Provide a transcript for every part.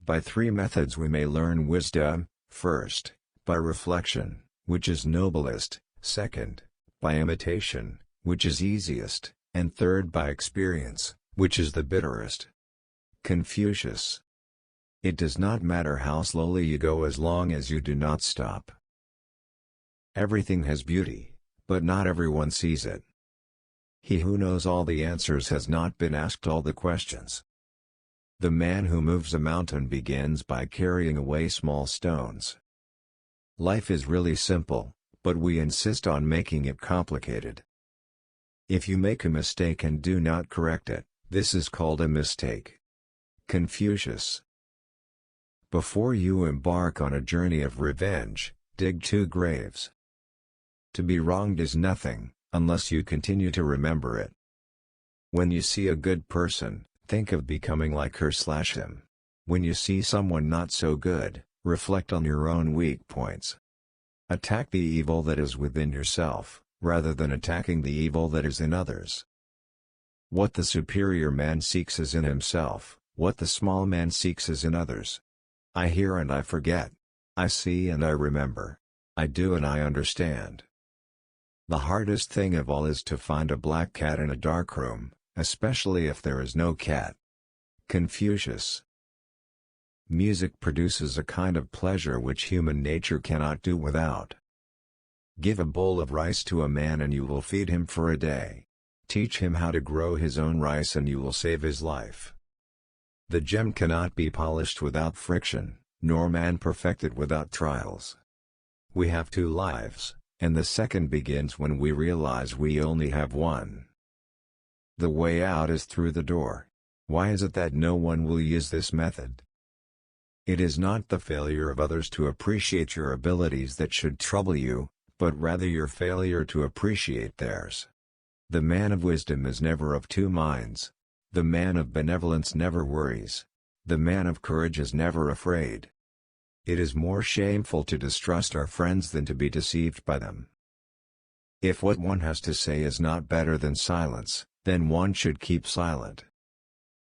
By three methods we may learn wisdom: first, by reflection, which is noblest; second, by imitation, which is easiest; and third, by experience, which is the bitterest. Confucius. It does not matter how slowly you go as long as you do not stop. Everything has beauty, but not everyone sees it. He who knows all the answers has not been asked all the questions. The man who moves a mountain begins by carrying away small stones. Life is really simple, but we insist on making it complicated. If you make a mistake and do not correct it, this is called a mistake. Confucius. Before you embark on a journey of revenge, dig 2 graves. To be wronged is nothing, unless you continue to remember it. When you see a good person, think of becoming like her/him. When you see someone not so good, reflect on your own weak points. Attack the evil that is within yourself, rather than attacking the evil that is in others. What the superior man seeks is in himself, what the small man seeks is in others. I hear and I forget. I see and I remember. I do and I understand. The hardest thing of all is to find a black cat in a dark room, especially if there is no cat. Confucius. Music produces a kind of pleasure which human nature cannot do without. Give a bowl of rice to a man and you will feed him for a day. Teach him how to grow his own rice and you will save his life. The gem cannot be polished without friction, nor man perfected without trials. We have 2 lives, and the second begins when we realize we only have one. The way out is through the door. Why is it that no one will use this method? It is not the failure of others to appreciate your abilities that should trouble you, but rather your failure to appreciate theirs. The man of wisdom is never of 2 minds. The man of benevolence never worries. The man of courage is never afraid. It is more shameful to distrust our friends than to be deceived by them. If what one has to say is not better than silence, then one should keep silent.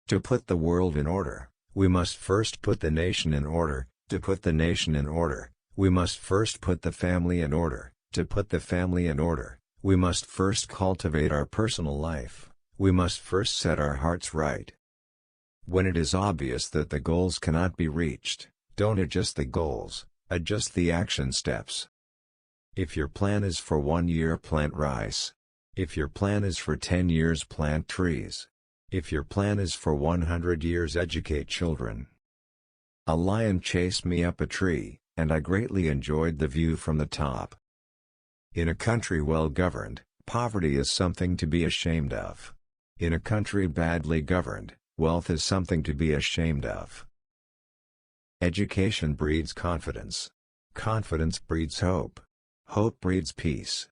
To put the world in order, we must first put the nation in order. To put the nation in order, we must first put the family in order. To put the family in order, we must first cultivate our personal life. We must first set our hearts right. When it is obvious that the goals cannot be reached, don't adjust the goals, adjust the action steps. If your plan is for 1 year, plant rice. If your plan is for 10 years, plant trees. If your plan is for 100 years, educate children. A lion chased me up a tree, and I greatly enjoyed the view from the top. In a country well governed, poverty is something to be ashamed of. In a country badly governed, wealth is something to be ashamed of. Education breeds confidence. Confidence breeds hope. Hope breeds peace.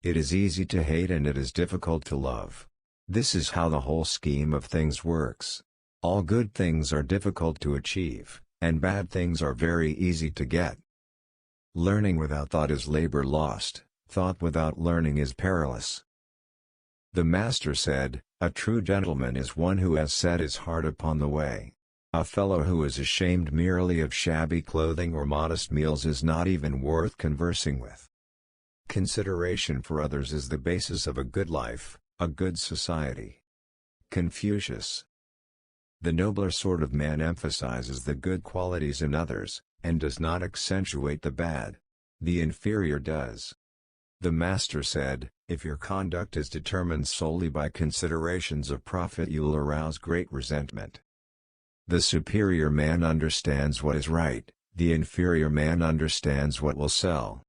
It is easy to hate and it is difficult to love. This is how the whole scheme of things works. All good things are difficult to achieve, and bad things are very easy to get. Learning without thought is labor lost, thought without learning is perilous. The master said, "A true gentleman is one who has set his heart upon the way. A fellow who is ashamed merely of shabby clothing or modest meals is not even worth conversing with." Consideration for others is the basis of a good life, a good society. Confucius. The nobler sort of man emphasizes the good qualities in others, and does not accentuate the bad. The inferior does. The master said, "If your conduct is determined solely by considerations of profit, you'll arouse great resentment." The superior man understands what is right, the inferior man understands what will sell.